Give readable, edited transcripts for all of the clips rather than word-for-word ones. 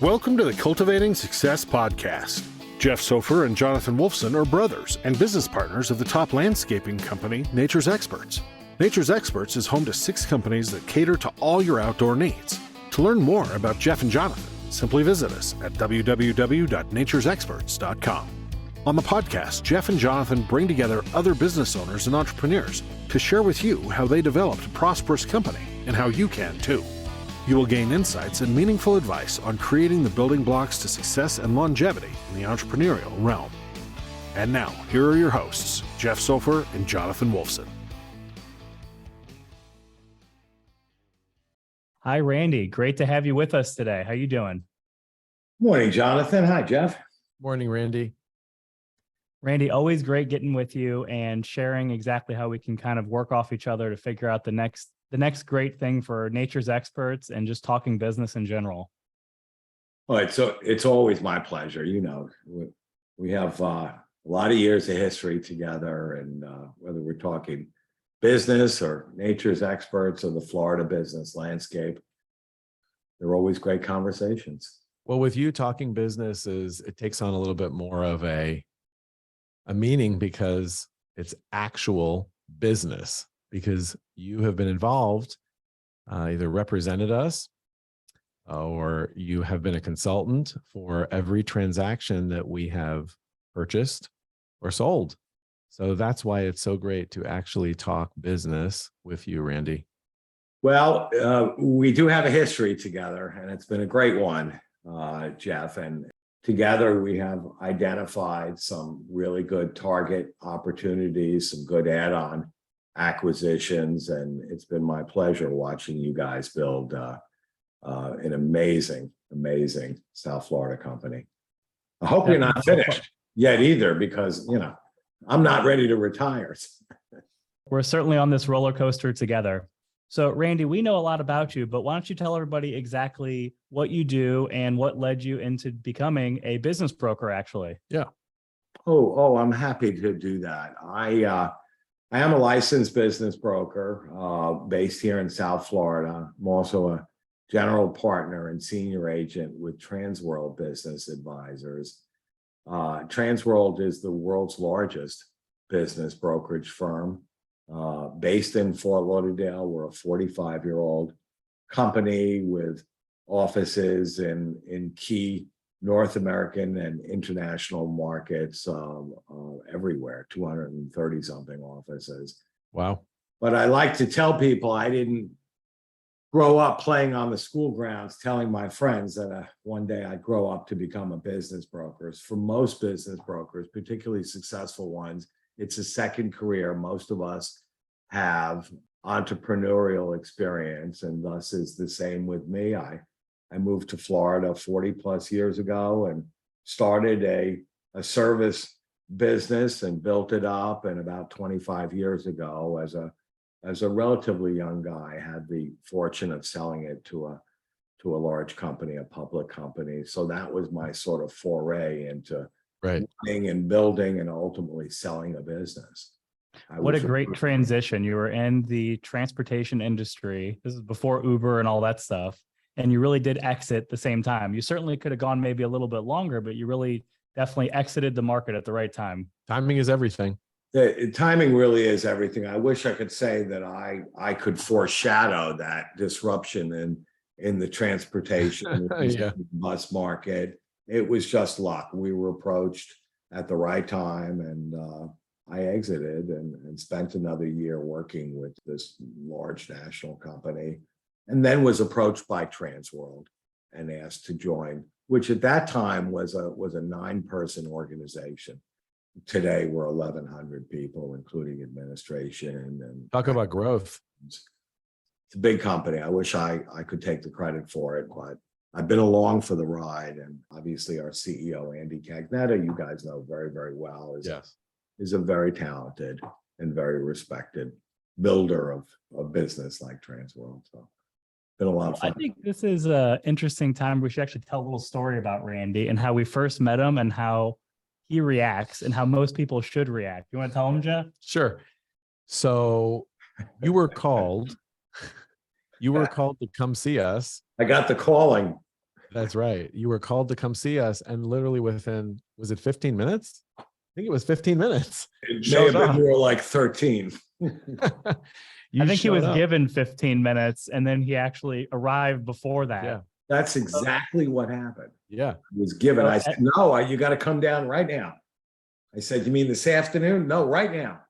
Welcome to the Cultivating Success podcast. Jeff Sofer and Jonathan Wolfson are brothers and business partners of the top landscaping company, Nature's Experts. Nature's Experts is home to 6 companies that cater to all your outdoor needs. To learn more about Jeff and Jonathan, simply visit us at www.naturesexperts.com. On the podcast, Jeff and Jonathan bring together other business owners and entrepreneurs to share with you how they developed a prosperous company and how you can too. You will gain insights and meaningful advice on creating the building blocks to success and longevity in the entrepreneurial realm. And now, here are your hosts, Jeff Sofer and Jonathan Wolfson. Hi, Randy. Great to have you with us today. How you doing? Morning, Jonathan. Hi, Jeff. Morning, Randy. Randy, always great getting with you and sharing exactly how we can kind of work off each other to figure out the next great thing for Nature's Experts and just talking business in general. Well, it's always my pleasure. You know, we have a lot of years of history together, and whether we're talking business or Nature's Experts or the Florida business landscape, they're always great conversations. Well, with you talking business, it takes on a little bit more of a meaning because it's actual business, because you have been involved, either represented us or you have been a consultant for every transaction that we have purchased or sold. So that's why it's so great to actually talk business with you, Randy. Well, we do have a history together, and it's been a great one, Jeff. And together we have identified some really good target opportunities, some good add-on acquisitions, and it's been my pleasure watching you guys build an amazing South Florida company. I hope you're not finished yet either, because I'm not ready to retire. We're certainly on this roller coaster together. So, Randy, we know a lot about you, but why don't you tell everybody exactly what you do and what led you into becoming a business broker, actually? Yeah. Oh, I'm happy to do that. I am a licensed business broker based here in South Florida. I'm also a general partner and senior agent with Transworld Business Advisors. Transworld is the world's largest business brokerage firm based in Fort Lauderdale. We're a 45-year-old company with offices in key North American and international markets everywhere, 230 something offices. Wow. But I like to tell people I didn't grow up playing on the school grounds telling my friends that one day I'd grow up to become a business broker. For most business brokers, particularly successful ones, it's a second career. Most of us have entrepreneurial experience, and thus is the same with me. I moved to Florida 40 plus years ago and started a service business and built it up. And about 25 years ago, as a relatively young guy, I had the fortune of selling it to a large company, a public company. So that was my sort of foray into running and building and ultimately selling a business. What a great transition. You were in the transportation industry. This is before Uber and all that stuff. And you really did exit at the same time. You certainly could have gone maybe a little bit longer, but you really definitely exited the market at the right time. Timing is everything. The timing really is everything. I wish I could say that I could foreshadow that disruption in the transportation bus market. It was just luck. We were approached at the right time, and I exited and spent another year working with this large national company, and then was approached by Transworld and asked to join, which at that time was a 9-person organization. Today we're 1,100 people, including administration. And talk about growth. It's a big company. I wish I could take the credit for it, but I've been along for the ride. And obviously our CEO, Andy Cagnetta, you guys know very, very well, is a very talented and very respected builder of business like Transworld. So been a lot of fun. I think this is an interesting time. We should actually tell a little story about Randy and how we first met him and how he reacts and how most people should react. You want to tell him, Jeff? Sure. So you were called to come see us. I got the calling. That's right. You were called to come see us, and literally within, was it 15 minutes? I think it was 15 minutes. It may Showed have been up. more like 13. You I think he showed was up. given 15 minutes and then he actually arrived before that. Yeah. That's exactly what happened. Yeah. I was given. So I said, no, you got to come down right now. I said, you mean this afternoon? No, right now.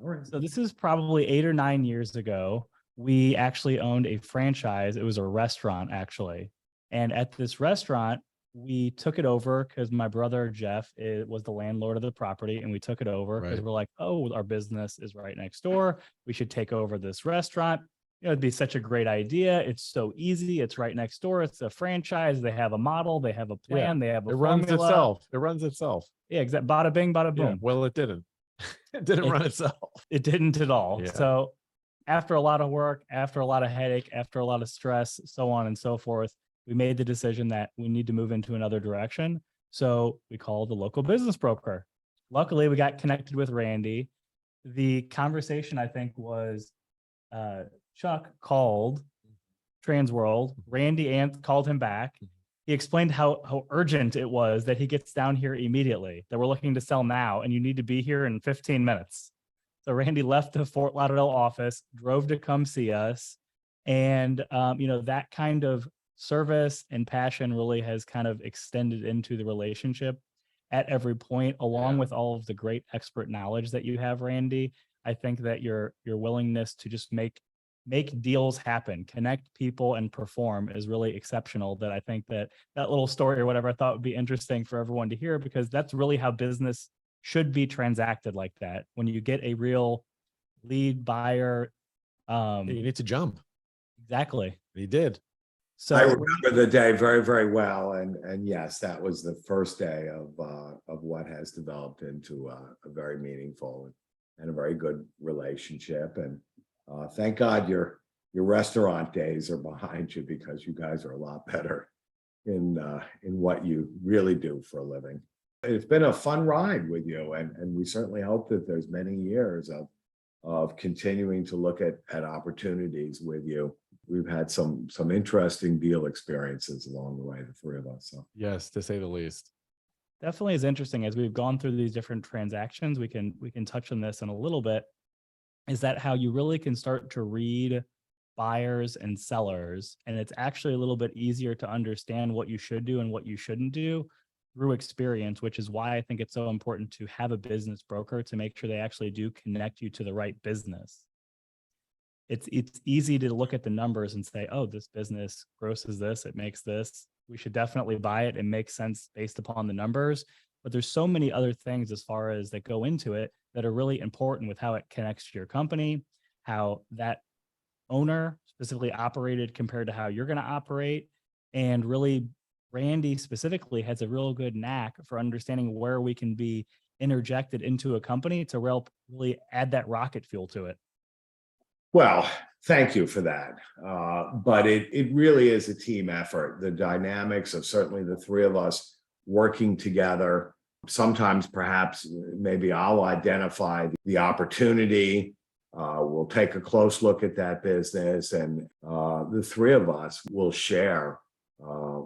All right. So this is probably 8 or 9 years ago. We actually owned a franchise. It was a restaurant, actually. And at this restaurant, we took it over because my brother Jeff was the landlord of the property, and we took it over because Right. we're like, oh, our business is right next door. We should take over this restaurant. You know, it'd be such a great idea. It's so easy. It's right next door. It's a franchise. They have a model. They have a plan. They have a It runs formula. itself. It runs itself. Yeah, exactly. Bada bing, bada Yeah. boom. Well, it didn't. It didn't run itself. It didn't at all. Yeah. So after a lot of work, after a lot of headache, after a lot of stress, so on and so forth, we made the decision that we need to move into another direction. So we called the local business broker. Luckily, we got connected with Randy. The conversation, I think, was Chuck called Transworld. Randy called him back. He explained how urgent it was that he gets down here immediately, that we're looking to sell now, and you need to be here in 15 minutes. So Randy left the Fort Lauderdale office, drove to come see us. And, that kind of service and passion really has kind of extended into the relationship at every point, along with all of the great expert knowledge that you have, Randy. I think that your willingness to just make deals happen, connect people, and perform is really exceptional. That I think that little story or whatever I thought would be interesting for everyone to hear, because that's really how business should be transacted, like that. When you get a real lead buyer, You need to jump. exactly. He did. So I remember the day very, very well. And yes, that was the first day of what has developed into a very meaningful and a very good relationship. And thank God your restaurant days are behind you, because you guys are a lot better in what you really do for a living. It's been a fun ride with you, and we certainly hope that there's many years of continuing to look at opportunities with you. We've had some interesting deal experiences along the way, the three of us. So Yes, to say the least. definitely is interesting as we've gone through these different transactions. We can touch on this in a little bit. Is that how you really can start to read buyers and sellers, and it's actually a little bit easier to understand what you should do and what you shouldn't do through experience, which is why I think it's so important to have a business broker to make sure they actually do connect you to the right business. It's easy to look at the numbers and say, oh, this business grosses this, it makes this, we should definitely buy it. It makes sense based upon the numbers. But there's so many other things as far as that go into it that are really important with how it connects to your company, how that owner specifically operated compared to how you're going to operate. And really, Randy specifically has a real good knack for understanding where we can be interjected into a company to really add that rocket fuel to it. well, thank you for that. But it really is a team effort. The dynamics of certainly the three of us working together. Sometimes perhaps maybe I'll identify the opportunity. We'll take a close look at that business, and the three of us will share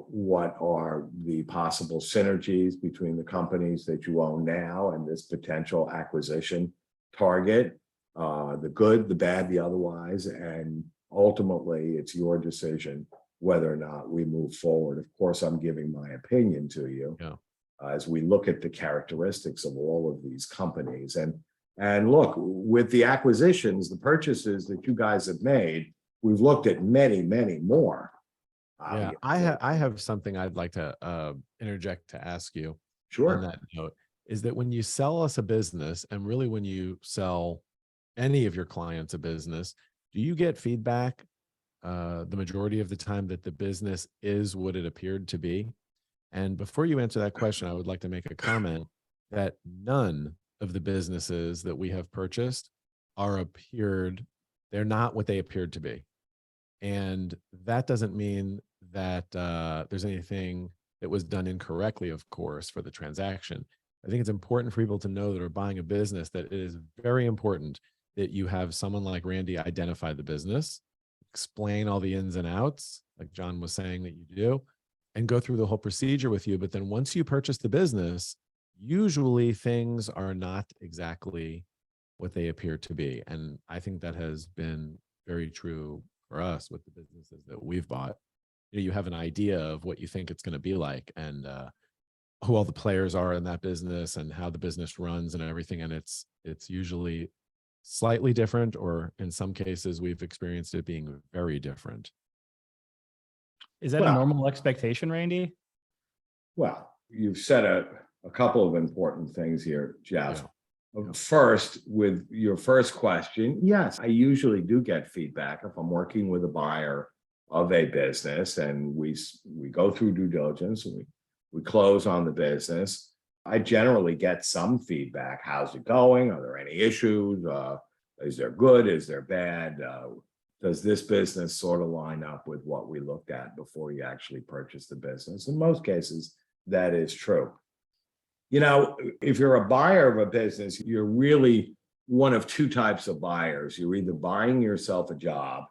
what are the possible synergies between the companies that you own now and this potential acquisition target, the good, the bad, the otherwise. And ultimately, it's your decision whether or not we move forward. Of course, I'm giving my opinion to you. Yeah. As we look at the characteristics of all of these companies. And look, with the acquisitions, the purchases that you guys have made, we've looked at many, many more. Yeah, I have something I'd like to interject to ask you on Sure. that note, is that when you sell us a business, and really when you sell any of your clients a business, do you get feedback the majority of the time that the business is what it appeared to be? And before you answer that question, I would like to make a comment that none of the businesses that we have purchased they're not what they appeared to be. And that doesn't mean that there's anything that was done incorrectly, of course, for the transaction. I think it's important for people to know that are buying a business that it is very important that you have someone like Randy identify the business, explain all the ins and outs, like John was saying that you do, and go through the whole procedure with you. But then once you purchase the business, usually things are not exactly what they appear to be. And I think that has been very true for us with the businesses that we've bought. You have an idea of what you think it's going to be like, and who all the players are in that business and how the business runs and everything. And it's usually slightly different, or in some cases we've experienced it being very different. Is that a normal expectation, Randy? Well, you've said a couple of important things here, Jeff. Yeah. First, with your first question, yes, I usually do get feedback if I'm working with a buyer of a business and we go through due diligence and we close on the business. I generally get some feedback. How's it going? Are there any issues? Is there good? Is there bad? Does this business sort of line up with what we looked at before you actually purchased the business? In most cases, that is true. You know, if you're a buyer of a business, you're really one of two types of buyers. You're either buying yourself a job,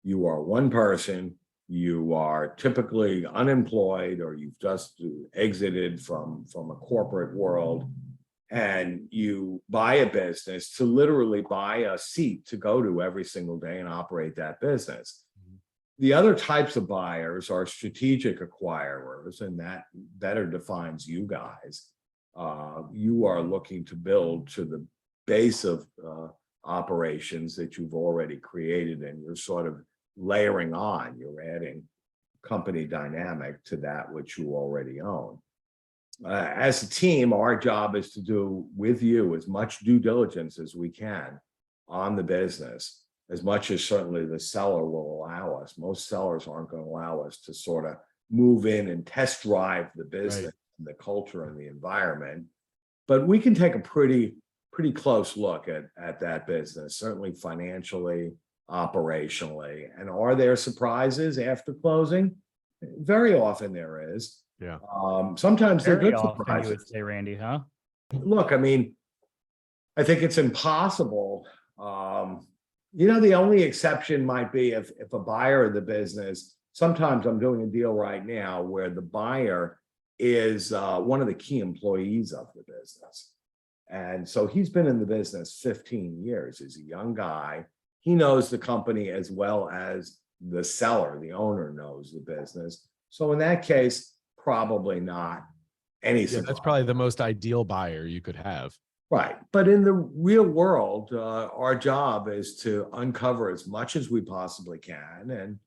you are one person, you are typically unemployed, or you've just exited from a corporate world, and you buy a business to literally buy a seat to go to every single day and operate that business. The other types of buyers are strategic acquirers, and that better defines you guys. You are looking to build to the base of operations that you've already created, and you're sort of layering on, you're adding company dynamic to that which you already own. As a team, our job is to do with you as much due diligence as we can on the business, as much as certainly the seller will allow us. Most sellers aren't going to allow us to sort of move in and test drive the business, right, and the culture and the environment. But we can take a pretty close look at that business, certainly financially, operationally. And are there surprises after closing? Very often there is. Yeah. Sometimes they're good often, surprises. you would say, Randy, huh? Look, I mean, I think it's impossible. You know, the only exception might be if a buyer of the business, sometimes I'm doing a deal right now where the buyer is one of the key employees of the business. And so he's been in the business 15 years. He's a young guy. He knows the company as well as the seller, the owner, knows the business. So in that case, probably not any surprise. That's probably the most ideal buyer you could have. Right. But in the real world, our job is to uncover as much as we possibly can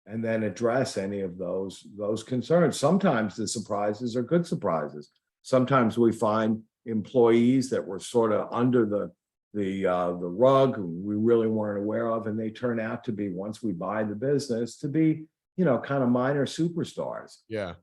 and then address any of those concerns. Sometimes the surprises are good surprises. Sometimes we find employees that were sort of under the rug we really weren't aware of, and they turn out to be, once we buy the business, to be, you know, kind of minor superstars. Yeah.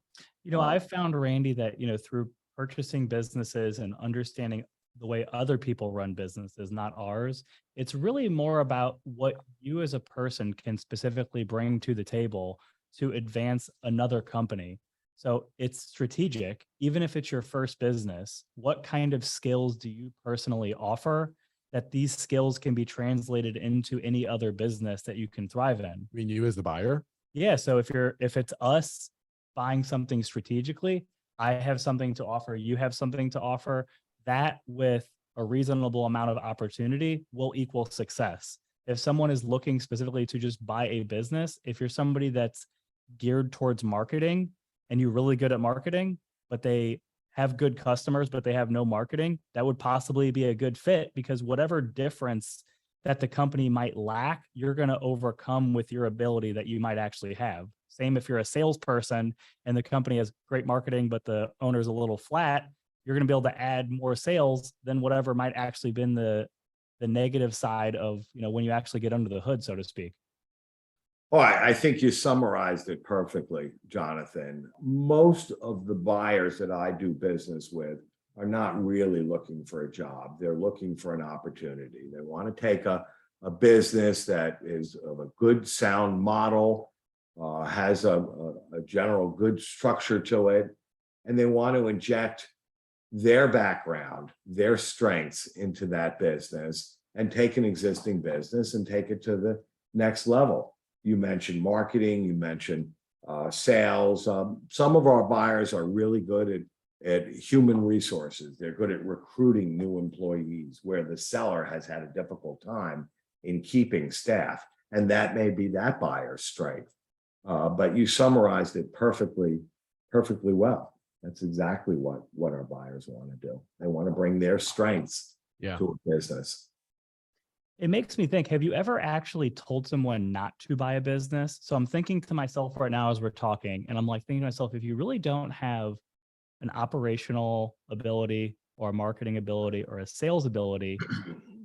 You know, I've found, Randy, that, you know, through purchasing businesses and understanding the way other people run businesses, not ours, it's really more about what you as a person can specifically bring to the table to advance another company. So it's strategic. Even if it's your first business, what kind of skills do you personally offer that these skills can be translated into any other business that you can thrive in? I mean, you as the buyer? Yeah. So if it's us buying something strategically, I have something to offer, you have something to offer, that with a reasonable amount of opportunity will equal success. If someone is looking specifically to just buy a business, if you're somebody that's geared towards marketing and you're really good at marketing, but they have good customers, but they have no marketing, that would possibly be a good fit, because whatever difference that the company might lack, you're going to overcome with your ability that you might actually have. Same if you're a salesperson and the company has great marketing, but the owner's a little flat, you're going to be able to add more sales than whatever might actually been the negative side of, you know, when you actually get under the hood, so to speak. Oh, I think you summarized it perfectly, Jonathan. Most of the buyers that I do business with are not really looking for a job. They're looking for an opportunity. They want to take a business that is of a good, sound model, has a general good structure to it, and they want to inject their background, their strengths into that business and take an existing business and take it to the next level. You mentioned marketing, you mentioned sales. Some of our buyers are really good at human resources. They're good at recruiting new employees, where the seller has had a difficult time in keeping staff. And that may be that buyer's strength. But you summarized it perfectly well. That's exactly what our buyers want to do. They want to bring their strengths to a business. It makes me think, have you ever actually told someone not to buy a business? So I'm thinking to myself right now as we're talking, and I'm like thinking to myself, if you really don't have an operational ability or a marketing ability or a sales ability,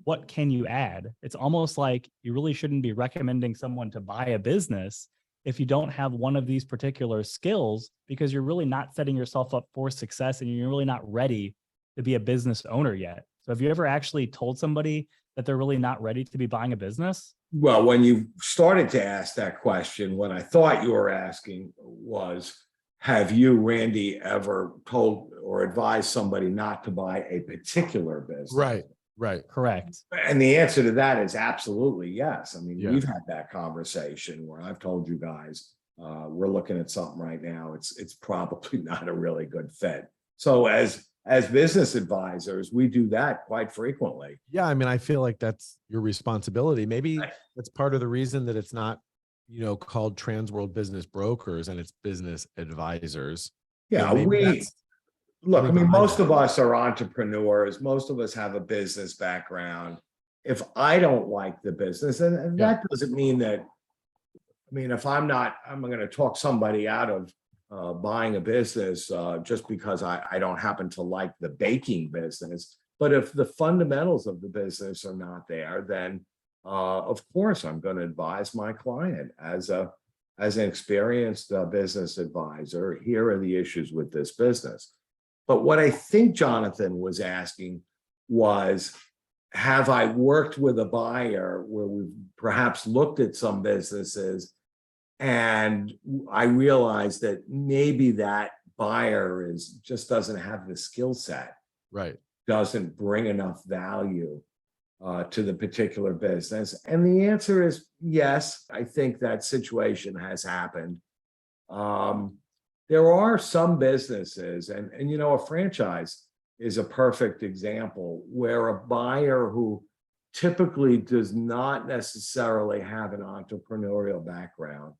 what can you add? It's almost like you really shouldn't be recommending someone to buy a business if you don't have one of these particular skills, because you're really not setting yourself up for success and you're really not ready to be a business owner yet. So have you ever actually told somebody that they're really not ready to be buying a business? Well, when you started to ask that question, what I thought you were asking was, have you, Randy, ever told or advised somebody not to buy a particular business? Right. Correct. And the answer to that is absolutely yes. I mean, Yeah. we've had that conversation where I've told you guys, we're looking at something right now. It's probably not a really good fit. So as business advisors, we do that quite frequently. Yeah. I mean, I feel like that's your responsibility. Maybe Right. that's part of the reason that it's not, called Transworld Business Brokers and it's business advisors. Yeah, Maybe that's look, I getting mean, behind most that. of us are entrepreneurs. Most of us have a business background. If I don't like the business, and Yeah. that doesn't mean that, I mean, if I'm going to talk somebody out of buying a business just because I don't happen to like the baking business. But if the fundamentals of the business are not there, then of course I'm going to advise my client as an experienced business advisor. Here are the issues with this business. But what I think Jonathan was asking was, have I worked with a buyer where we've perhaps looked at some businesses and I realized that maybe that buyer just doesn't have the skill set, Right. doesn't bring enough value to the particular business? And the answer is yes. I think that situation has happened. There are some businesses, and a franchise is a perfect example, where a buyer who typically does not necessarily have an entrepreneurial background,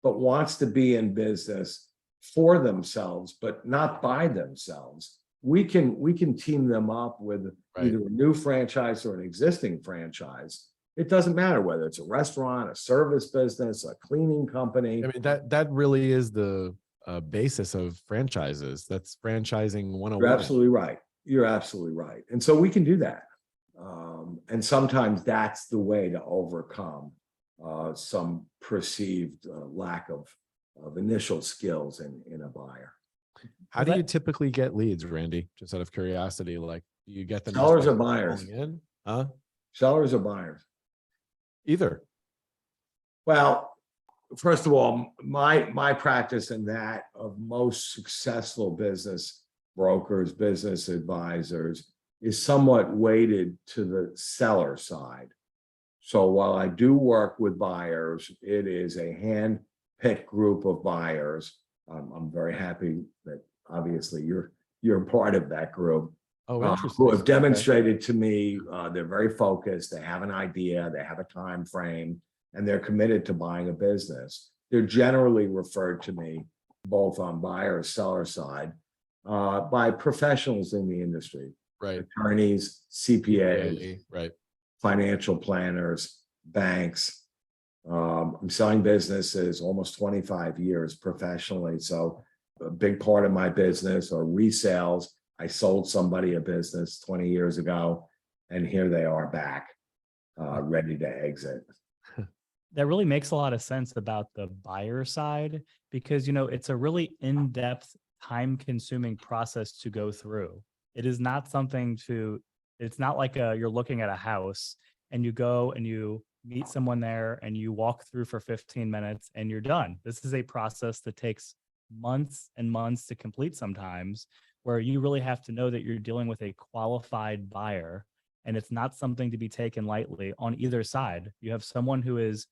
but wants to be in business for themselves, but not by themselves. We can team them up with either a new franchise or an existing franchise. It doesn't matter whether it's a restaurant, a service business, a cleaning company. I mean, that really is the basis of franchises. That's franchising 101. You're absolutely right. You're absolutely right. And so we can do that. And sometimes that's the way to overcome some perceived lack of initial skills in a buyer. How do you typically get leads, Randy? Just out of curiosity, like, do you get them just Sellers by or buyers? calling in? Huh? Sellers or buyers? Either. Well, first of all, my practice in that of most successful business brokers, business advisors, is somewhat weighted to the seller side. So while I do work with buyers, it is a hand-picked group of buyers. I'm very happy that obviously you're part of that group. Oh, interesting. Who have demonstrated to me they're very focused, they have an idea, they have a time frame, and they're committed to buying a business. They're generally referred to me, both on buyer or seller side, by professionals in the industry. Right. Attorneys, CPAs, right. financial planners, banks. I'm selling businesses almost 25 years professionally. So a big part of my business are resales. I sold somebody a business 20 years ago, and here they are back, ready to exit. That really makes a lot of sense about the buyer side, because, it's a really in-depth, time-consuming process to go through. It is not something it's not like you're looking at a house and you go and you meet someone there and you walk through for 15 minutes and you're done. This is a process that takes months and months to complete sometimes, where you really have to know that you're dealing with a qualified buyer, and it's not something to be taken lightly on either side. You have someone who is,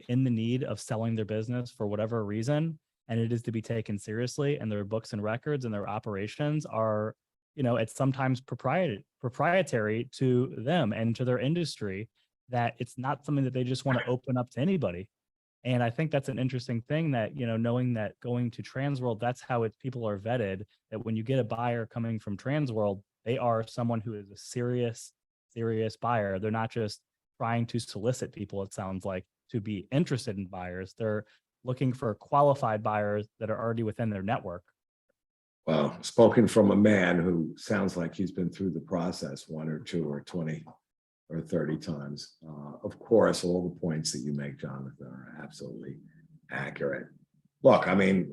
in the need of selling their business for whatever reason, and it is to be taken seriously. And their books and records and their operations are, it's sometimes proprietary to them and to their industry, that it's not something that they just want to open up to anybody. And I think that's an interesting thing that, knowing that going to Transworld, that's how people are vetted, that when you get a buyer coming from Transworld, they are someone who is a serious buyer. They're not just trying to solicit people, it sounds like, to be interested in buyers. They're looking for qualified buyers that are already within their network. Well, spoken from a man who sounds like he's been through the process 1 or 2 or 20 or 30 times. Of course, all the points that you make, Jonathan, are absolutely accurate. Look, I mean,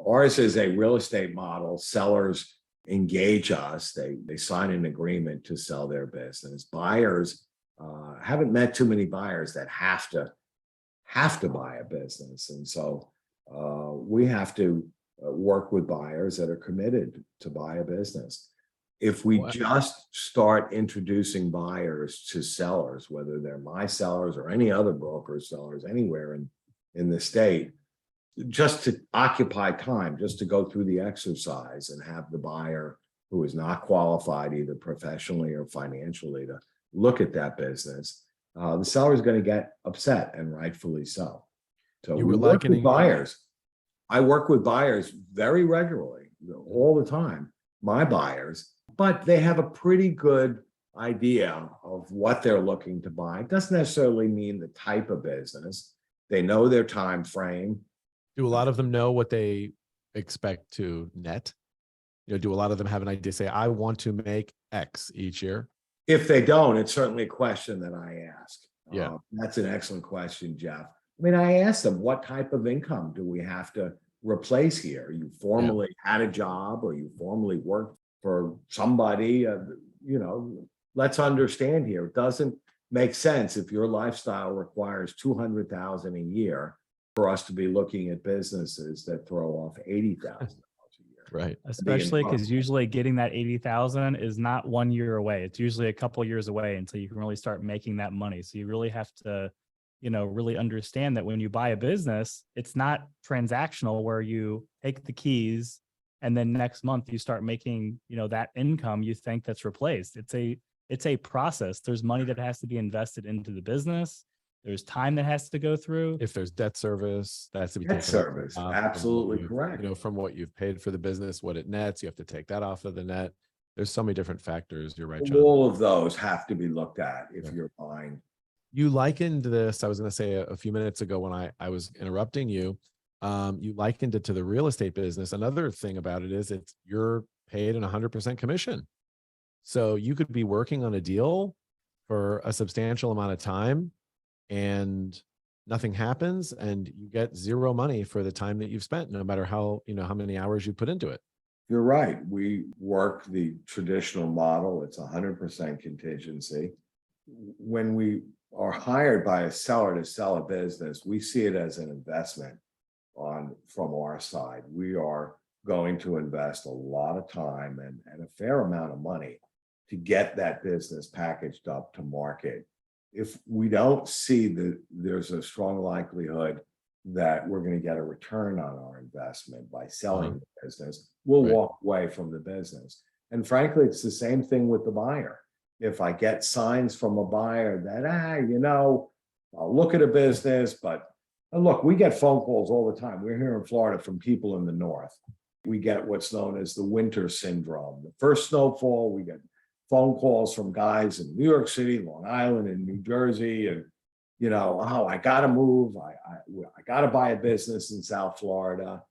ours is a real estate model. Sellers engage us. They sign an agreement to sell their business. Buyers, haven't met too many buyers that have to buy a business. And so we have to work with buyers that are committed to buy a business. If we just start introducing buyers to sellers, whether they're my sellers or any other broker sellers anywhere in the state, just to occupy time, just to go through the exercise and have the buyer who is not qualified either professionally or financially to look at that business, the seller is going to get upset, and rightfully so. So You we were work with likening buyers. I work with buyers very regularly, all the time, my buyers, but they have a pretty good idea of what they're looking to buy. It doesn't necessarily mean the type of business. They know their time frame. Do a lot of them know what they expect to net? Do a lot of them have an idea, say, I want to make X each year? If they don't, it's certainly a question that I ask. Yeah. That's an excellent question, Jeff. I mean, I asked them, what type of income do we have to replace here? You formally had a job, or you formally worked for somebody, let's understand here. It doesn't make sense if your lifestyle requires $200,000 a year for us to be looking at businesses that throw off $80,000 a year. Right. Especially because usually getting that 80,000 is not 1 year away. It's usually a couple of years away until you can really start making that money. So you really have to, really understand that when you buy a business, it's not transactional where you take the keys and then next month you start making, that income you think that's replaced. It's a process. There's money that has to be invested into the business. There's time that has to go through. If there's debt service, that has to be Debt taken service, off absolutely from correct. from what you've paid for the business, what it nets, you have to take that off of the net. There's so many different factors. You're right, John. All of those have to be looked at if you're buying. You likened this, I was going to say a few minutes ago when I was interrupting you, you likened it to the real estate business. Another thing about it is you're paid an 100% commission. So you could be working on a deal for a substantial amount of time and nothing happens, and you get zero money for the time that you've spent, no matter how many hours you put into it. You're right. We work the traditional model. It's 100% contingency. When we are hired by a seller to sell a business, we see it as an investment from our side. We are going to invest a lot of time and a fair amount of money to get that business packaged up to market. If we don't see that there's a strong likelihood that we're going to get a return on our investment by selling the business, we'll walk away from the business. And frankly, it's the same thing with the buyer. If I get signs from a buyer that, I'll look at a business, but look, we get phone calls all the time. We're here in Florida from people in the north. We get what's known as the winter syndrome. The first snowfall, we get phone calls from guys in New York City, Long Island, and New Jersey, and I got to move. I got to buy a business in South Florida.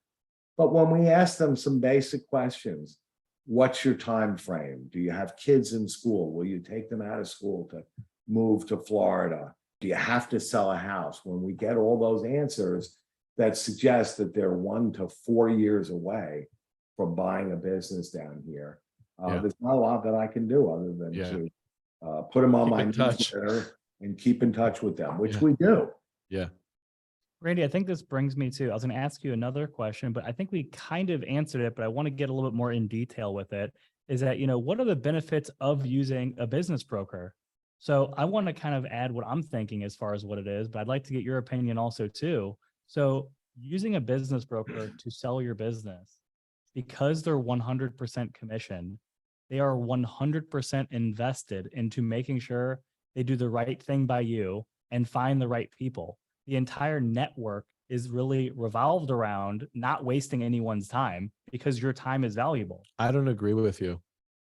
But when we ask them some basic questions, what's your time frame? Do you have kids in school? Will you take them out of school to move to Florida? Do you have to sell a house? When we get all those answers that suggest that they're 1 to 4 years away from buying a business down here, there's not a lot that I can do other than to put them on my newsletter and keep in touch with them, which we do. Yeah. Randy, I think this brings me to, I was going to ask you another question, but I think we kind of answered it, but I want to get a little bit more in detail with it, is that, what are the benefits of using a business broker? So I want to kind of add what I'm thinking as far as what it is, but I'd like to get your opinion also too. So using a business broker to sell your business, because they're 100% commission, they are 100% invested into making sure they do the right thing by you and find the right people. The entire network is really revolved around not wasting anyone's time, because your time is valuable. I don't agree with you.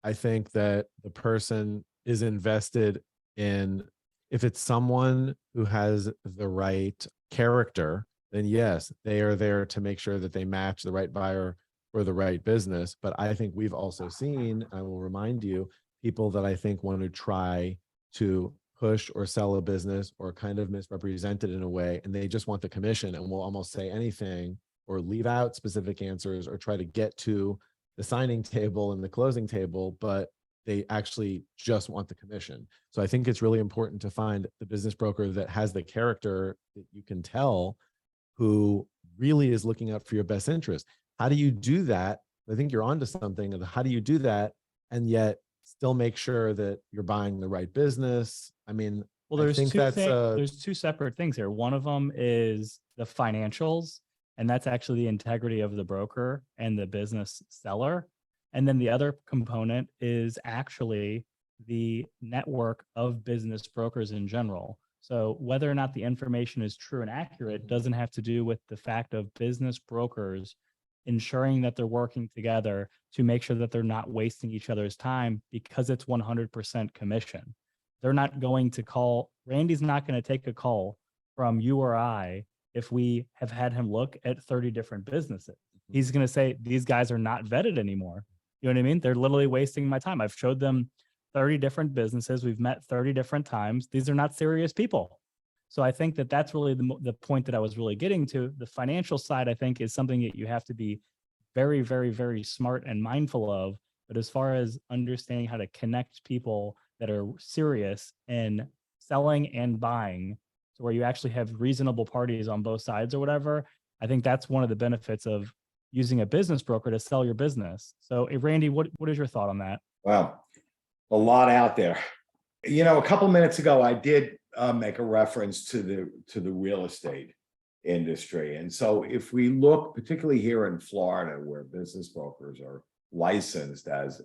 I think that the person is invested in, if it's someone who has the right character, then yes, they are there to make sure that they match the right buyer for the right business. But I think we've also seen, I will remind you, people that I think want to try to push or sell a business or kind of misrepresent it in a way, and they just want the commission and will almost say anything or leave out specific answers or try to get to the signing table and the closing table, but they actually just want the commission. So I think it's really important to find the business broker that has the character that you can tell who really is looking out for your best interest. How do you do that? I think you're onto something. And how do you do that and yet still make sure that you're buying the right business? I mean, Well, I there's think there's two separate things here. One of them is the financials, and that's actually the integrity of the broker and the business seller. And then the other component is actually the network of business brokers in general. So whether or not the information is true and accurate doesn't have to do with the fact of business brokers ensuring that they're working together to make sure that they're not wasting each other's time, because it's 100% commission. They're not going to call, Randy's not going to take a call from you or I if we have had him look at 30 different businesses. He's going to say, these guys are not vetted anymore. You know what I mean? They're literally wasting my time. I've showed them 30 different businesses. We've met 30 different times. These are not serious people. So I think that that's really the point that I was really getting to. The financial side, I think, is something that you have to be very, very, very smart and mindful of. But as far as understanding how to connect people that are serious in selling and buying, so where you actually have reasonable parties on both sides or whatever, I think that's one of the benefits of using a business broker to sell your business. So, Randy, what is your thought on that? Well, a lot out there. You know, a couple minutes ago, I did make a reference to the real estate industry. And so if we look, particularly here in Florida, where business brokers are licensed as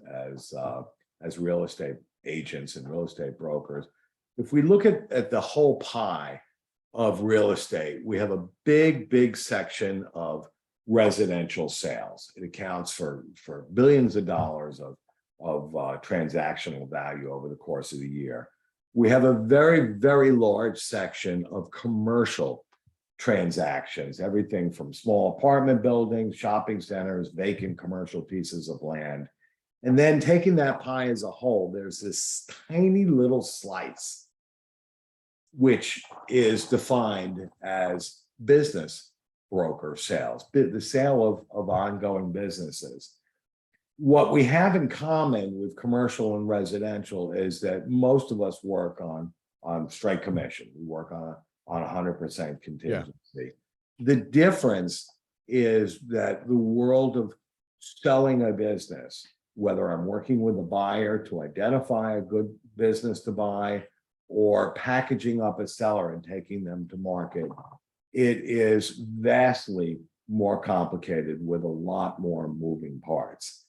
real estate agents and real estate brokers, if we look at the whole pie of real estate, we have a big section of residential sales. It accounts for billions of dollars of transactional value over the course of the year. We have a very large section of commercial transactions, everything from small apartment buildings, shopping centers, vacant commercial pieces of land. And then taking that pie as a whole, there's this tiny little slice, which is defined as business broker sales, the sale of ongoing businesses. What we have in common with commercial and residential is that most of us work on straight commission. We work on 100% contingency. Yeah. The difference is that the world of selling a business, whether I'm working with a buyer to identify a good business to buy or packaging up a seller and taking them to market, it is vastly more complicated with a lot more moving parts.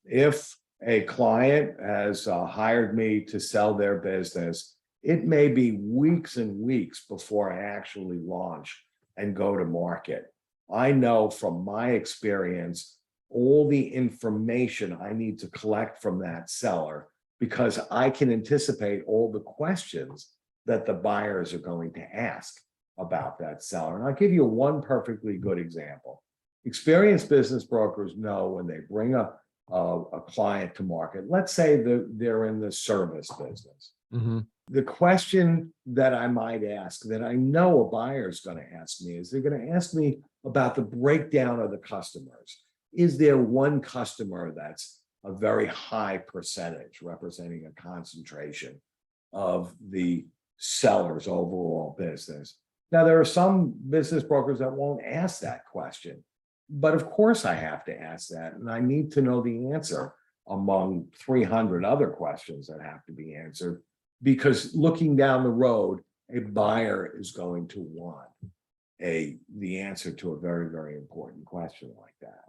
If a client has hired me to sell their business, it may be weeks and weeks before I actually launch and go to market. I know from my experience all the information I need to collect from that seller, because I can anticipate all the questions that the buyers are going to ask about that seller. And I'll give you one perfectly good example. Experienced business brokers know when they bring a client to market, let's say they're in the service business. Mm-hmm. The question that I might ask, that I know a buyer is going to ask me, is they're going to ask me about the breakdown of the customers. Is there one customer that's a very high percentage, representing a concentration of the seller's overall business? Now, there are some business brokers that won't ask that question, but of course I have to ask that, and I need to know the answer among 300 other questions that have to be answered, because looking down the road, a buyer is going to want the answer to a very, very important question like that.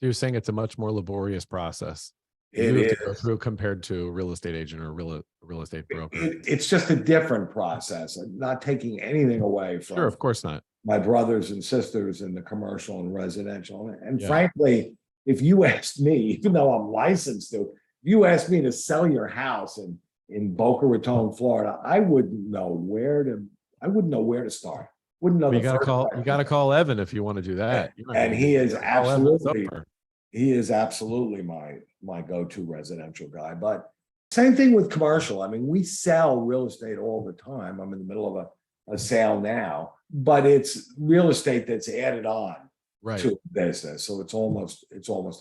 You're saying it's a much more laborious process that It you have is. to go through compared to a real estate agent or real estate broker. It's just a different process. I'm not taking anything away from Sure, of course not. my brothers and sisters in the commercial and residential. And Yeah. frankly, if you asked me, even though I'm licensed to, if you asked me to sell your house in Boca Raton, Florida, I wouldn't know where to start. Wouldn't know. You the got to first call. question. You got to call Evan if you want to do that. You don't And need he to is call Evan, it's absolutely, over. he is absolutely my go-to residential guy. But same thing with commercial. I mean, we sell real estate all the time. I'm in the middle of a sale now, but it's real estate that's added on Right. to a business. So it's almost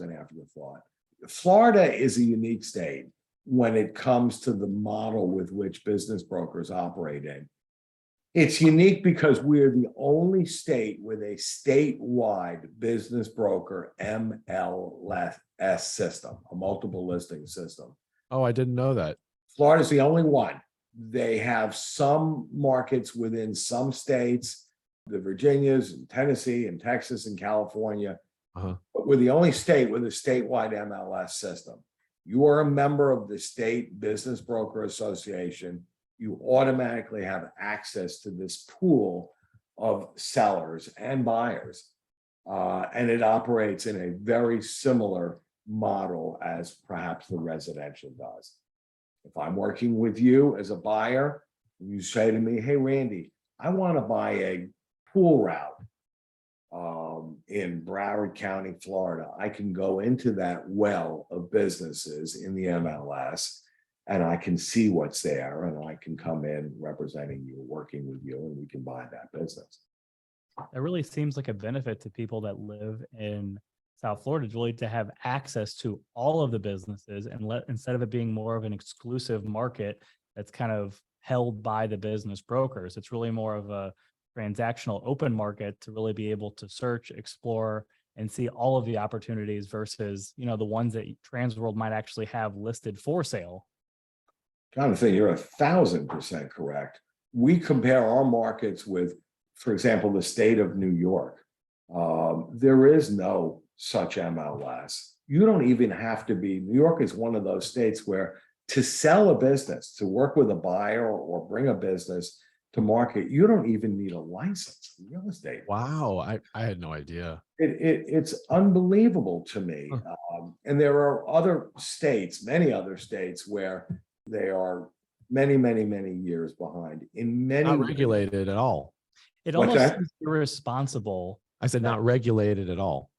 an afterthought. Florida is a unique state when it comes to the model with which business brokers operate in. It's unique because we're the only state with a statewide business broker MLS system, a multiple listing system. Oh, I didn't know that. Florida's the only one. They have some markets within some states, the Virginias and Tennessee and Texas and California. Uh-huh. But we're the only state with a statewide MLS system. You are a member of the State Business Broker Association. You automatically have access to this pool of sellers and buyers. And it operates in a very similar model as perhaps the residential does. If I'm working with you as a buyer, you say to me, hey, Randy, I want to buy a pool route in Broward County, Florida. I can go into that well of businesses in the MLS and I can see what's there and I can come in representing you, working with you, and we can buy that business. That really seems like a benefit to people that live in South Florida, is really to have access to all of the businesses and instead of it being more of an exclusive market that's kind of held by the business brokers, it's really more of a transactional open market to really be able to search, explore, and see all of the opportunities versus, the ones that Transworld might actually have listed for sale. Jonathan, you're 1,000% correct. We compare our markets with, for example, the state of New York. There is no such MLS. You don't even have to be, New York is one of those states where to sell a business, to work with a buyer or bring a business to market, you don't even need a license in real estate. Wow, I had no idea. It's unbelievable to me. And there are other states, many other states, where they are many, many, many years behind. In many Not regulated at all. It What's almost that? seems irresponsible. I said not regulated at all.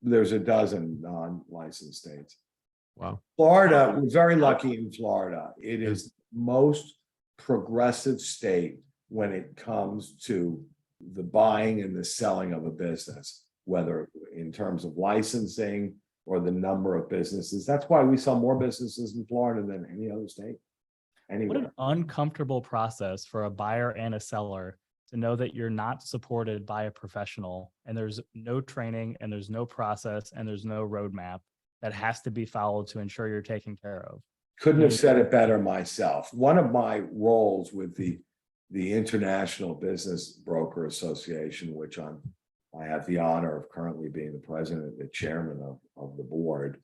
There's a dozen non-licensed states. Wow. Florida, we're very lucky in Florida. It is the most progressive state when it comes to the buying and the selling of a business, whether in terms of licensing or the number of businesses. That's why we sell more businesses in Florida than any other state. What Anywhere. an uncomfortable process for a buyer and a seller to know that you're not supported by a professional and there's no training and there's no process and there's no roadmap that has to be followed to ensure you're taken care of. Couldn't have said it better myself. One of my roles with the International Business Broker Association, which I have the honor of currently being the president, the chairman of the board,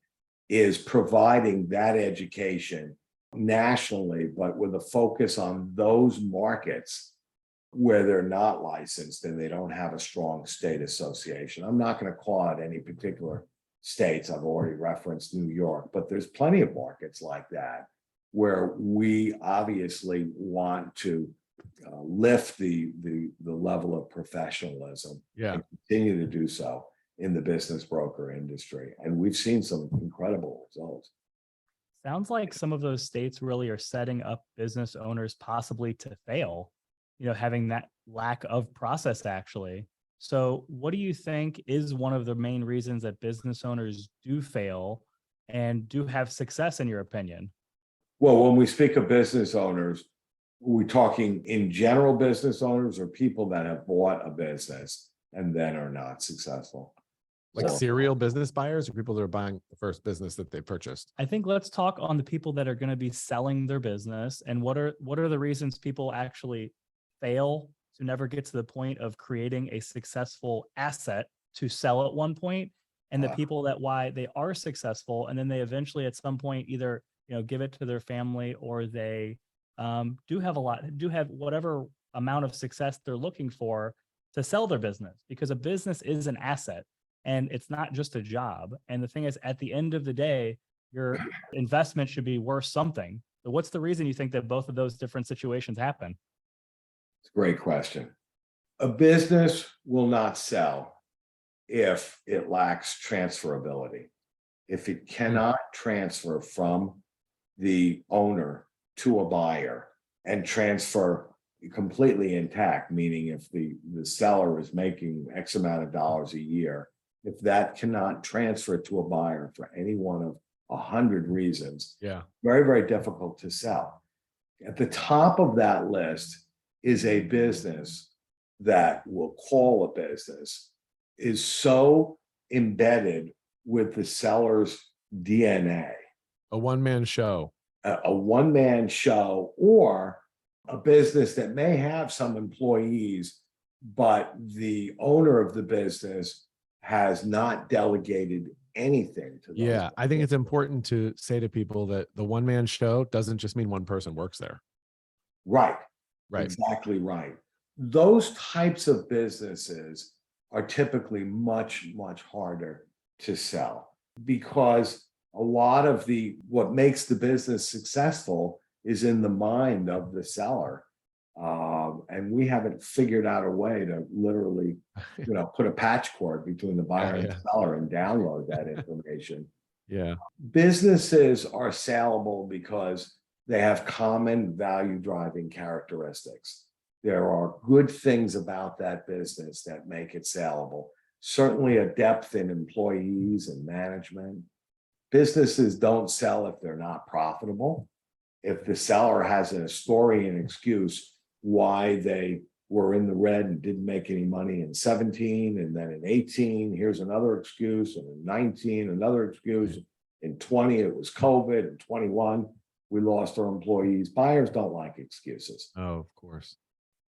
is providing that education nationally, but with a focus on those markets where they're not licensed and they don't have a strong state association. I'm not going to call out any particular states. I've already referenced New York, but there's plenty of markets like that where we obviously want to lift the level of professionalism and continue to do so in the business broker industry. And we've seen some incredible results. Sounds like some of those states really are setting up business owners possibly to fail, having that lack of process actually. So what do you think is one of the main reasons that business owners do fail and do have success in your opinion? Well, when we speak of business owners, are we talking in general business owners or people that have bought a business and then are not successful? Like serial business buyers or people that are buying the first business that they purchased? I think let's talk on the people that are going to be selling their business and what are the reasons people actually fail to never get to the point of creating a successful asset to sell at one point, and the people that why they are successful, and then they eventually at some point either give it to their family, or they do have whatever amount of success they're looking for to sell their business, because a business is an asset and it's not just a job. And the thing is, at the end of the day, your investment should be worth something. So what's the reason you think that both of those different situations happen? It's a great question. A business will not sell if it lacks transferability. If it cannot transfer from the owner to a buyer and transfer completely intact, meaning if the seller is making X amount of dollars a year, if that cannot transfer to a buyer for any one of 100 reasons, very, very difficult to sell. At the top of that list is a business that we'll call a business is so embedded with the seller's DNA. A one-man show. A one-man show, or a business that may have some employees, but the owner of the business has not delegated anything to them. Yeah, I think it's important to say to people that the one-man show doesn't just mean one person works there. Right. Right. Exactly right. Those types of businesses are typically much, much harder to sell, because a lot of what makes the business successful is in the mind of the seller. And we haven't figured out a way to literally, put a patch cord between the buyer and seller and download that information. Yeah. Businesses are saleable because they have common value driving characteristics. There are good things about that business that make it saleable. Certainly a depth in employees and management. Businesses don't sell if they're not profitable. If the seller has a story and excuse why they were in the red and didn't make any money in 17, and then in 18, here's another excuse, and in 19, another excuse. In 20, it was COVID. In 21, we lost our employees. Buyers don't like excuses. Oh, of course.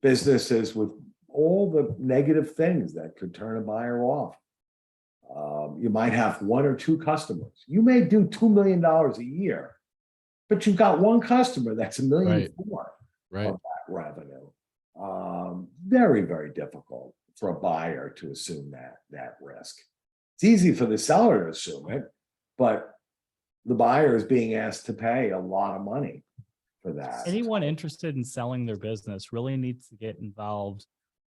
Businesses with all the negative things that could turn a buyer off. You might have one or two customers. You may do $2 million a year, but you've got one customer that's $1.4 million of that revenue. Very, very difficult for a buyer to assume that risk. It's easy for the seller to assume it, but the buyer is being asked to pay a lot of money for that. Anyone interested in selling their business really needs to get involved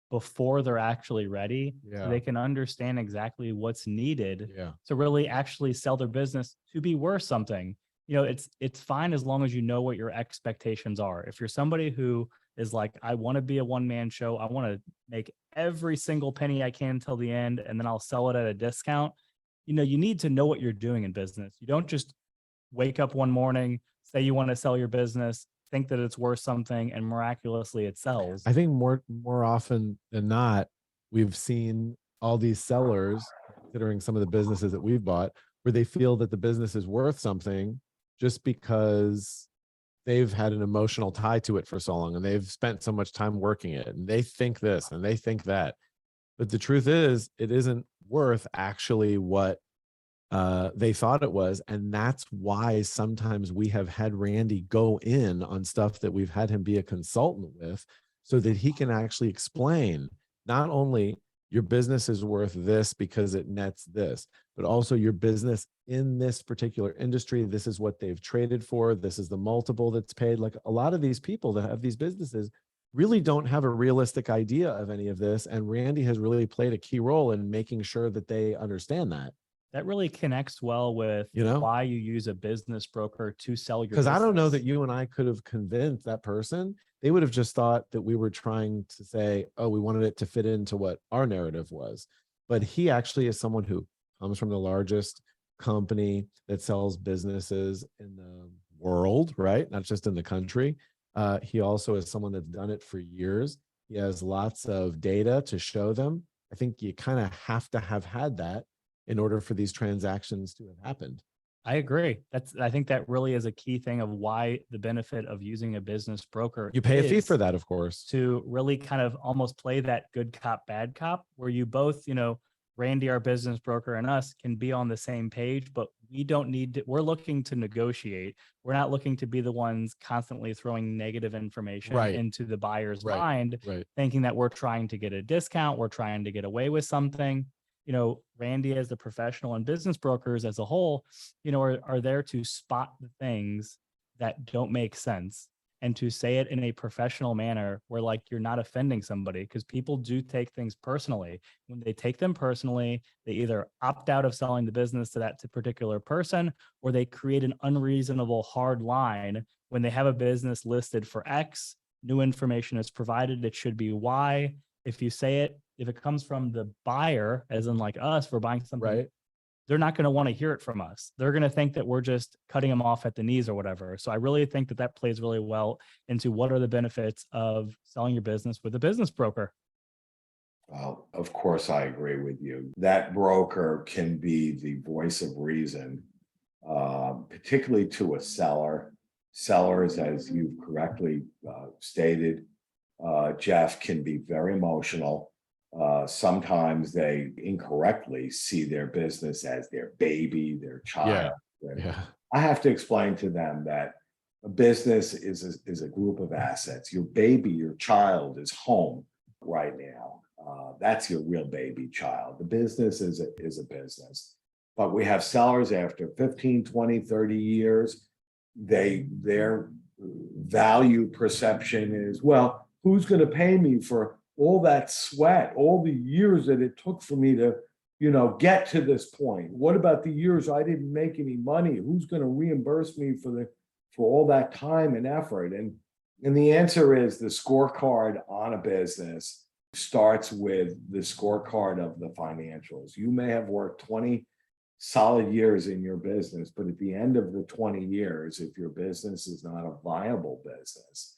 before they're actually ready, so they can understand exactly what's needed to really actually sell their business to be worth something. It's fine as long as you know what your expectations are. If you're somebody who is like, I want to be a one-man show, I want to make every single penny I can till the end, and then I'll sell it at a discount. You need to know what you're doing in business. You don't just wake up one morning, say you want to sell your business, think that it's worth something, and miraculously it sells. I think more often than not, we've seen all these sellers, considering some of the businesses that we've bought, where they feel that the business is worth something just because they've had an emotional tie to it for so long, and they've spent so much time working it, and they think this and they think that. But the truth is, it isn't worth actually what they thought it was. And that's why sometimes we have had Randy go in on stuff that we've had him be a consultant with, so that he can actually explain not only your business is worth this because it nets this, but also your business in this particular industry, this is what they've traded for, this is the multiple that's paid. Like, a lot of these people that have these businesses really don't have a realistic idea of any of this, and Randy has really played a key role in making sure that they understand that. That really connects well with why you use a business broker to sell your business. Because I don't know that you and I could have convinced that person. They would have just thought that we were trying to say, oh, we wanted it to fit into what our narrative was. But he actually is someone who comes from the largest company that sells businesses in the world, right? Not just in the country. He also is someone that's done it for years. He has lots of data to show them. I think you kind of have to have had that in order for these transactions to have happened. I agree. I think that really is a key thing of why the benefit of using a business broker. You pay a fee is for that, of course. to really kind of almost play that good cop, bad cop, where you both, Randy, our business broker, and us can be on the same page, but we don't need to, we're looking to negotiate. We're not looking to be the ones constantly throwing negative information Right. into the buyer's Right. mind, Right. thinking that we're trying to get a discount, we're trying to get away with something. Randy, as the professional and business brokers as a whole, are there to spot the things that don't make sense and to say it in a professional manner where like you're not offending somebody, because people do take things personally. When they take them personally, they either opt out of selling the business to that particular person, or they create an unreasonable hard line. When they have a business listed for X, new information is provided, it should be Y. If you say it, if it comes from the buyer, as in like us, for buying something, Right. they're not going to want to hear it from us. They're going to think that we're just cutting them off at the knees or whatever. So I really think that plays really well into what are the benefits of selling your business with a business broker. Well, of course, I agree with you. That broker can be the voice of reason, particularly to a seller. Sellers, as you've correctly stated, Jeff, can be very emotional. Sometimes they incorrectly see their business as their baby, their child. Yeah. I have to explain to them that a business is a group of assets. Your baby, your child is home right now. That's your real baby child. The business is a business. But we have sellers after 15, 20, 30 years, their value perception is, well, who's going to pay me for all that sweat, all the years that it took for me to, get to this point? What about the years I didn't make any money? Who's going to reimburse me for all that time and effort? And the answer is the scorecard on a business starts with the scorecard of the financials. You may have worked 20 solid years in your business, but at the end of the 20 years, if your business is not a viable business,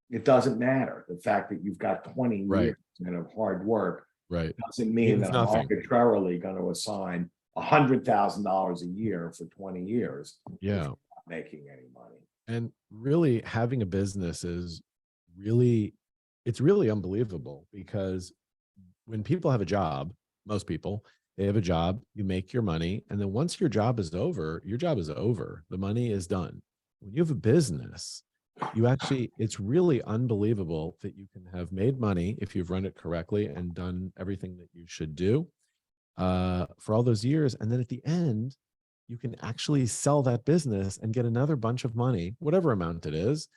it doesn't matter. The fact that you've got 20 Right. years of hard work doesn't mean Means that nothing. I'm arbitrarily going to assign $100,000 a year for 20 years. If Yeah. you're not making any money. And really having a business is really, it's really unbelievable, because when people have a job, most people, they have a job, you make your money, and then once your job is over, your job is over. The money is done. When you have a business, it's really unbelievable that you can have made money if you've run it correctly and done everything that you should do for all those years. And then at the end, you can actually sell that business and get another bunch of money, whatever amount it is,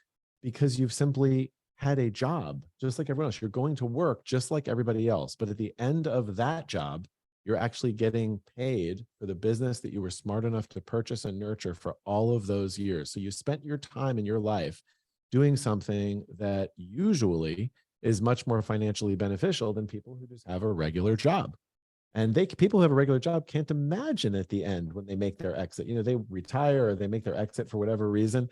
because you've simply had a job just like everyone else. You're going to work just like everybody else. But at the end of that job, you're actually getting paid for the business that you were smart enough to purchase and nurture for all of those years. So you spent your time in your life doing something that usually is much more financially beneficial than people who just have a regular job. And people who have a regular job can't imagine at the end when they make their exit, they retire or they make their exit for whatever reason.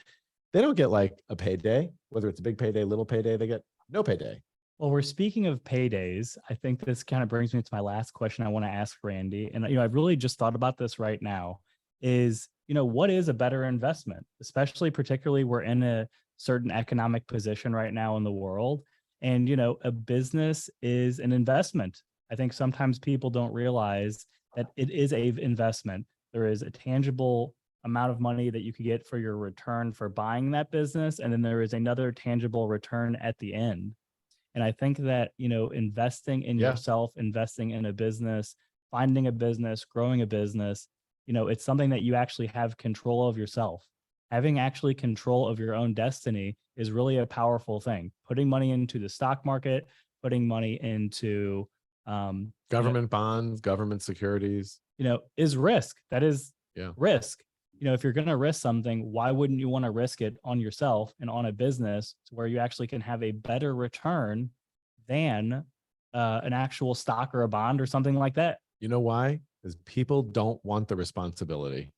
They don't get like a payday, whether it's a big payday, little payday, they get no payday. Well, we're speaking of paydays. I think this kind of brings me to my last question I want to ask Randy. And, I've really just thought about this right now is, what is a better investment? Particularly we're in a certain economic position right now in the world. And, a business is an investment. I think sometimes people don't realize that it is an investment. There is a tangible amount of money that you could get for your return for buying that business. And then there is another tangible return at the end. And I think that, investing in yourself, investing in a business, finding a business, growing a business, it's something that you actually have control of yourself. Having actually control of your own destiny is really a powerful thing. Putting money into the stock market, putting money into government bonds, government securities, is risk. That is risk. you know, if you're going to risk something, why wouldn't you want to risk it on yourself and on a business to where you actually can have a better return than an actual stock or a bond or something like that? You know why? Because people don't want the responsibility.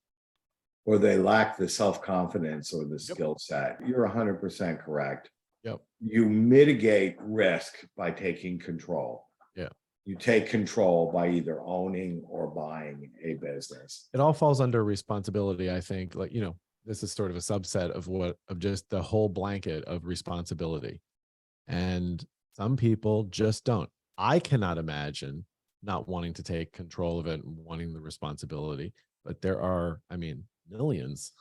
Or they lack the self-confidence or the skill set. You're 100% correct. Yep. You mitigate risk by taking control. Yeah. You take control by either owning or buying a business. It all falls under responsibility, I think. Like, this is sort of a subset of just the whole blanket of responsibility. And some people just don't. I cannot imagine not wanting to take control of it and wanting the responsibility. But there are, millions,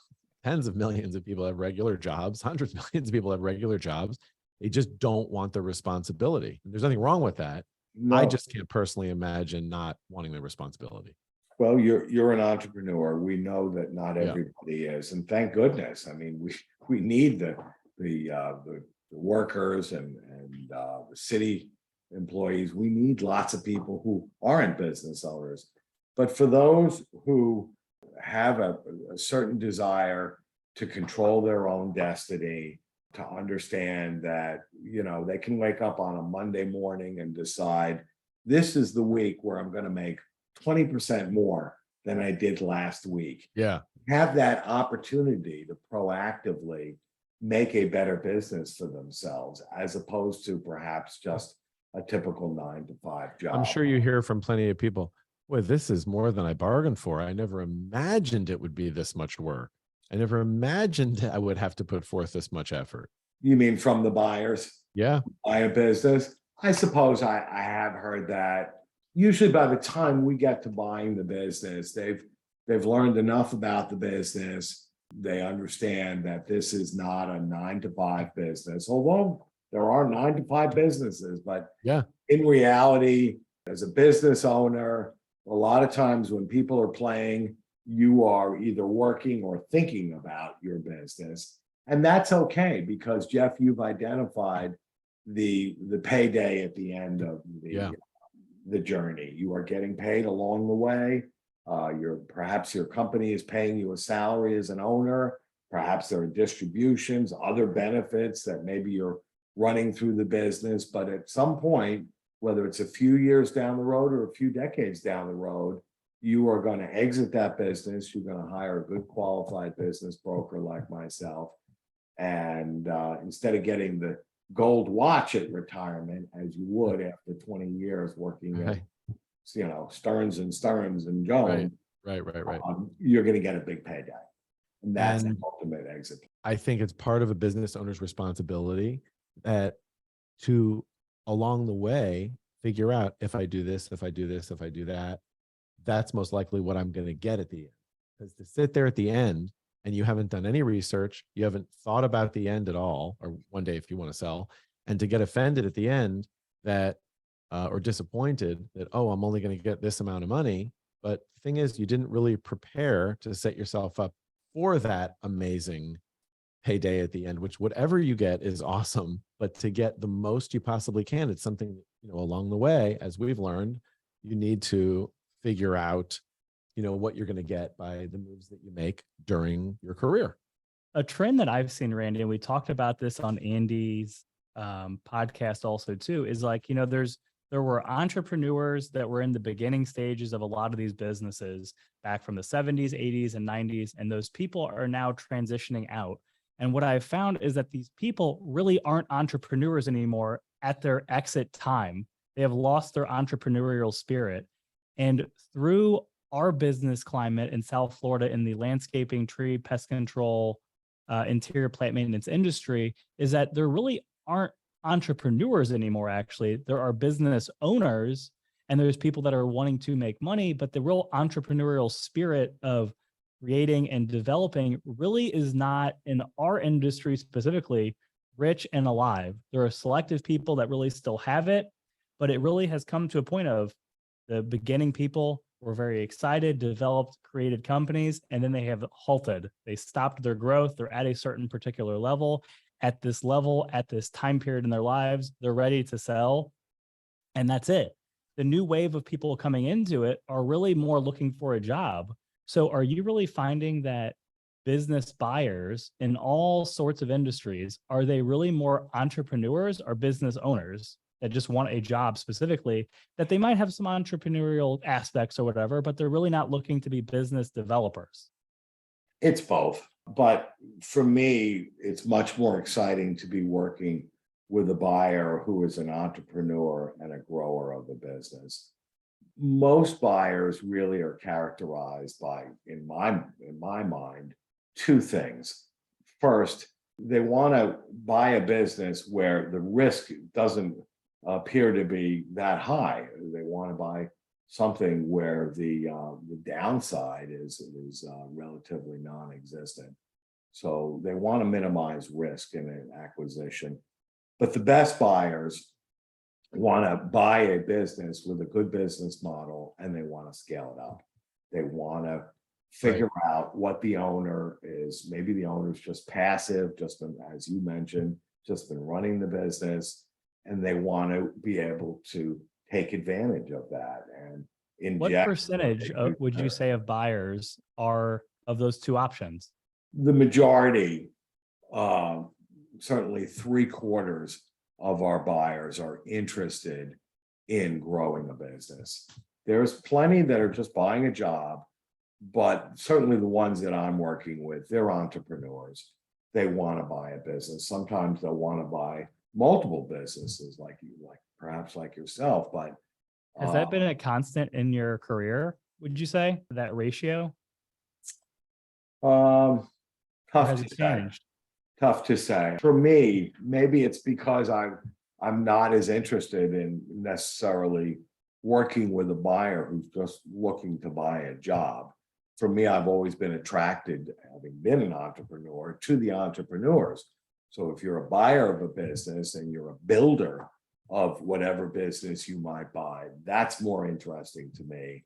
tens of millions of people have regular jobs, hundreds of millions of people have regular jobs. They just don't want the responsibility. And there's nothing wrong with that. No. I just can't personally imagine not wanting the responsibility. Well, you're an entrepreneur. We know that not Yeah. everybody is, and thank goodness. I mean, we need the workers and the city employees. We need lots of people who aren't business owners. But for those who have a certain desire to control their own destiny, to understand that, they can wake up on a Monday morning and decide, this is the week where I'm going to make 20% more than I did last week. Yeah. Have that opportunity to proactively make a better business for themselves, as opposed to perhaps just a typical 9-to-5 job. I'm sure you hear from plenty of people, well, this is more than I bargained for. I never imagined it would be this much work. I never imagined I would have to put forth this much effort. You mean from the buyers? Yeah. Buy a business? I suppose I have heard that. Usually by the time we get to buying the business, they've learned enough about the business. They understand that this is not a 9-to-5 business, although there are 9-to-5 businesses. But Yeah. in reality, as a business owner, a lot of times when people are playing, you are either working or thinking about your business. And that's okay, because Jeff, you've identified the payday at the end of the journey. You are getting paid along the way. Perhaps your company is paying you a salary as an owner. Perhaps there are distributions, other benefits that maybe you're running through the business. But at some point, whether it's a few years down the road or a few decades down the road, you are going to exit that business. You're going to hire a good qualified business broker like myself. And instead of getting the gold watch at retirement, as you would after 20 years working at, Stearns and Jones, Right. you're going to get a big payday. And that's And an ultimate exit. I think it's part of a business owner's responsibility that to, along the way, figure out, if I do this, if I do this, if I do that, that's most likely what I'm going to get at the end. Because to sit there at the end and you haven't done any research, you haven't thought about the end at all, or one day if you want to sell, and to get offended at the end that, or disappointed that, oh, I'm only going to get this amount of money. But the thing is, you didn't really prepare to set yourself up for that amazing payday at the end, which whatever you get is awesome, but to get the most you possibly can, it's something, along the way, as we've learned, you need to figure out, what you're going to get by the moves that you make during your career. A trend that I've seen, Randy, and we talked about this on Andy's podcast also too, is like, there were entrepreneurs that were in the beginning stages of a lot of these businesses back from the 70s, 80s, and 90s, and those people are now transitioning out. And what I've found is that these people really aren't entrepreneurs anymore at their exit time. They have lost their entrepreneurial spirit. And through our business climate in South Florida in the landscaping, tree, pest control, interior plant maintenance industry, is that there really aren't entrepreneurs anymore. Actually, there are business owners and there's people that are wanting to make money, but the real entrepreneurial spirit of creating and developing really is not, in our industry specifically, rich and alive. There are selective people that really still have it, but it really has come to a point of the beginning people were very excited, developed, created companies, and then they have halted. They stopped their growth. They're at a certain particular level. At this level, at this time period in their lives, they're ready to sell. And that's it. The new wave of people coming into it are really more looking for a job. So are you really finding that business buyers in all sorts of industries, are they really more entrepreneurs or business owners that just want a job specifically, that they might have some entrepreneurial aspects or whatever, but they're really not looking to be business developers? It's both. But for me, it's much more exciting to be working with a buyer who is an entrepreneur and a grower of the business. Most buyers really are characterized by, in my mind, two things. First, they want to buy a business where the risk doesn't appear to be that high. They want to buy something where the downside is relatively non-existent. So they want to minimize risk in an acquisition. But the best buyers want to buy a business with a good business model, and they want to scale it up. They want to figure out what the owner is. Maybe the owner's just passive, just been, as you mentioned, just been running the business, and they want to be able to take advantage of that and inject. What percentage would you say of buyers are of those two options? The majority, certainly 3/4 of our buyers are interested in growing a business. There's plenty that are just buying a job, but certainly the ones that I'm working with, they're entrepreneurs. They want to buy a business. Sometimes they'll want to buy multiple businesses like you, perhaps like yourself, but has that been a constant in your career, would you say, that ratio? Tough Has to it say. changed? Tough to say. For me, maybe it's because I'm not as interested in necessarily working with a buyer who's just looking to buy a job. For me, I've always been attracted, having been an entrepreneur, to the entrepreneurs. So if you're a buyer of a business and you're a builder of whatever business you might buy, that's more interesting to me.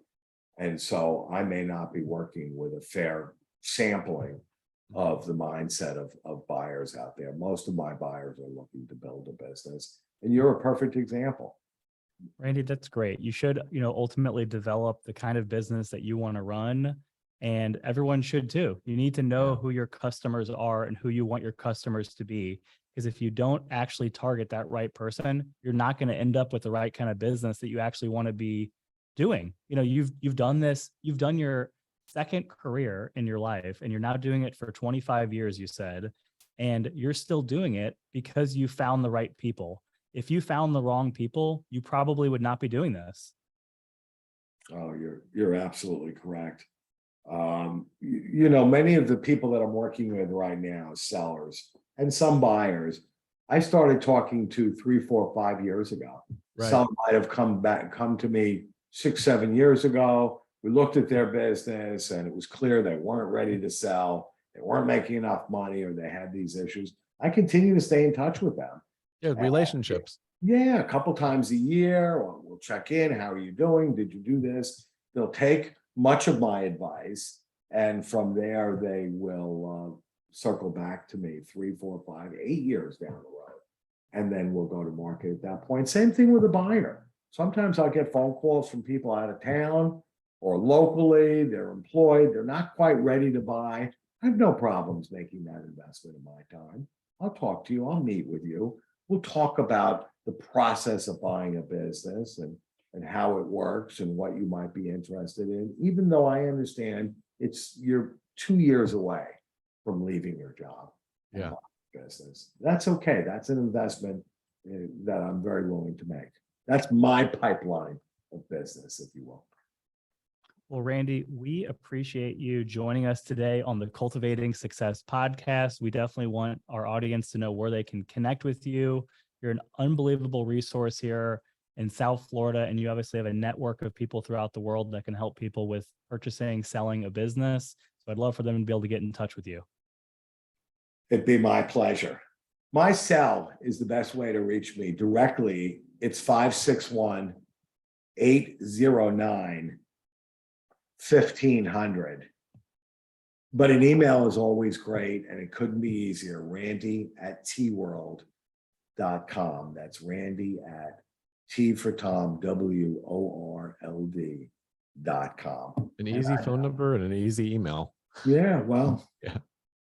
And so I may not be working with a fair sampling of the mindset of buyers out there. Most of my buyers are looking to build a business, and you're a perfect example. Randy, that's great. You should, ultimately develop the kind of business that you want to run, and everyone should too. You need to know who your customers are and who you want your customers to be. Because if you don't actually target that right person, you're not going to end up with the right kind of business that you actually want to be doing. You've done this, you've done your second career in your life, and you're now doing it for 25 years, you said, and you're still doing it because you found the right people. If you found the wrong people, you probably would not be doing this. Oh, you're absolutely correct. Many of the people that I'm working with right now, sellers and some buyers, I started talking to 3, 4, 5 years ago. Right. Some might have come to me 6, 7 years ago. We looked at their business and it was clear they weren't ready to sell. They weren't making enough money, or they had these issues. I continue to stay in touch with them. Yeah, relationships. Yeah, a couple times a year, we'll check in. How are you doing? Did you do this? They'll take much of my advice, and from there they will circle back to me 3, 4, 5, 8 years down the road, and then we'll go to market at that point. Same thing with a buyer. Sometimes I'll get phone calls from people out of town or locally. They're employed, they're not quite ready to buy. I have no problems making that investment of my time. I'll talk to you. I'll meet with you. We'll talk about the process of buying a business and how it works and what you might be interested in, even though I understand you're 2 years away from leaving your job. Yeah. Business. That's okay. That's an investment that I'm very willing to make. That's my pipeline of business, if you will. Well, Randy, we appreciate you joining us today on the Cultivating Success podcast. We definitely want our audience to know where they can connect with you. You're an unbelievable resource here in South Florida, and you obviously have a network of people throughout the world that can help people with purchasing, selling a business. So I'd love for them to be able to get in touch with you. It'd be my pleasure. My cell is the best way to reach me directly. It's 561-809-1500. But an email is always great, and it couldn't be easier. Randy@tworld.com. That's Randy at T for Tom, WORLD.com. An easy phone number and an easy email. Yeah, well, Yeah.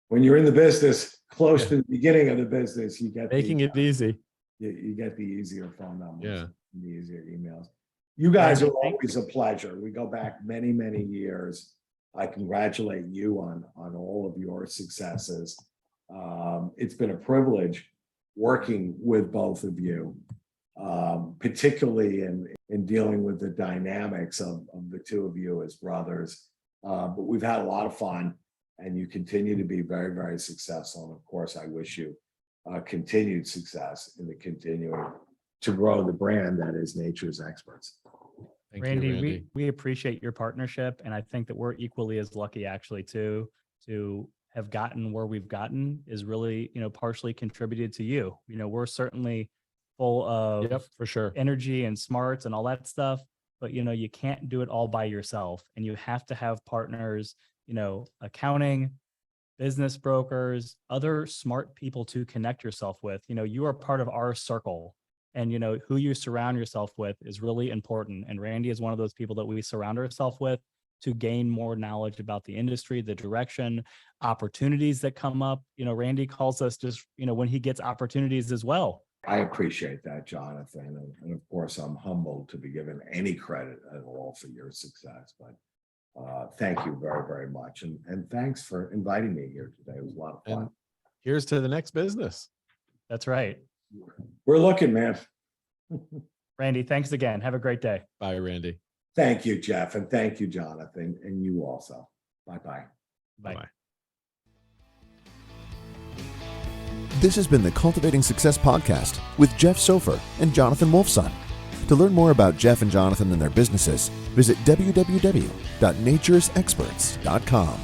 When you're in the business, close to the beginning of the business, you get Making it easy. you get the easier phone numbers, Yeah. the easier emails. You guys are always a pleasure. We go back many, many years. I congratulate you on all of your successes. It's been a privilege, working with both of you, particularly in dealing with the dynamics of the two of you as brothers. But we've had a lot of fun, and you continue to be very, very successful. And of course, I wish you continued success in the continuing to grow the brand that is Nature's Experts. Thank Randy, you, Randy. we appreciate your partnership. And I think that we're equally as lucky actually too, to have gotten where we've gotten is really, partially contributed to you. We're certainly full of Yep, for sure. energy and smarts and all that stuff, but you can't do it all by yourself, and you have to have partners, accounting, business brokers, other smart people to connect yourself with. You are part of our circle, and who you surround yourself with is really important. And Randy is one of those people that we surround ourselves with to gain more knowledge about the industry, the direction, opportunities that come up. Randy calls us just, when he gets opportunities as well. I appreciate that, Jonathan. And of course, I'm humbled to be given any credit at all for your success. But thank you very, very much. And thanks for inviting me here today. It was a lot of fun. And here's to the next business. That's right. We're looking, man. Randy, thanks again. Have a great day. Bye, Randy. Thank you, Jeff. And thank you, Jonathan. And you also. Bye-bye. Bye. Bye. This has been the Cultivating Success podcast with Jeff Sofer and Jonathan Wolfson. To learn more about Jeff and Jonathan and their businesses, visit www.naturesexperts.com.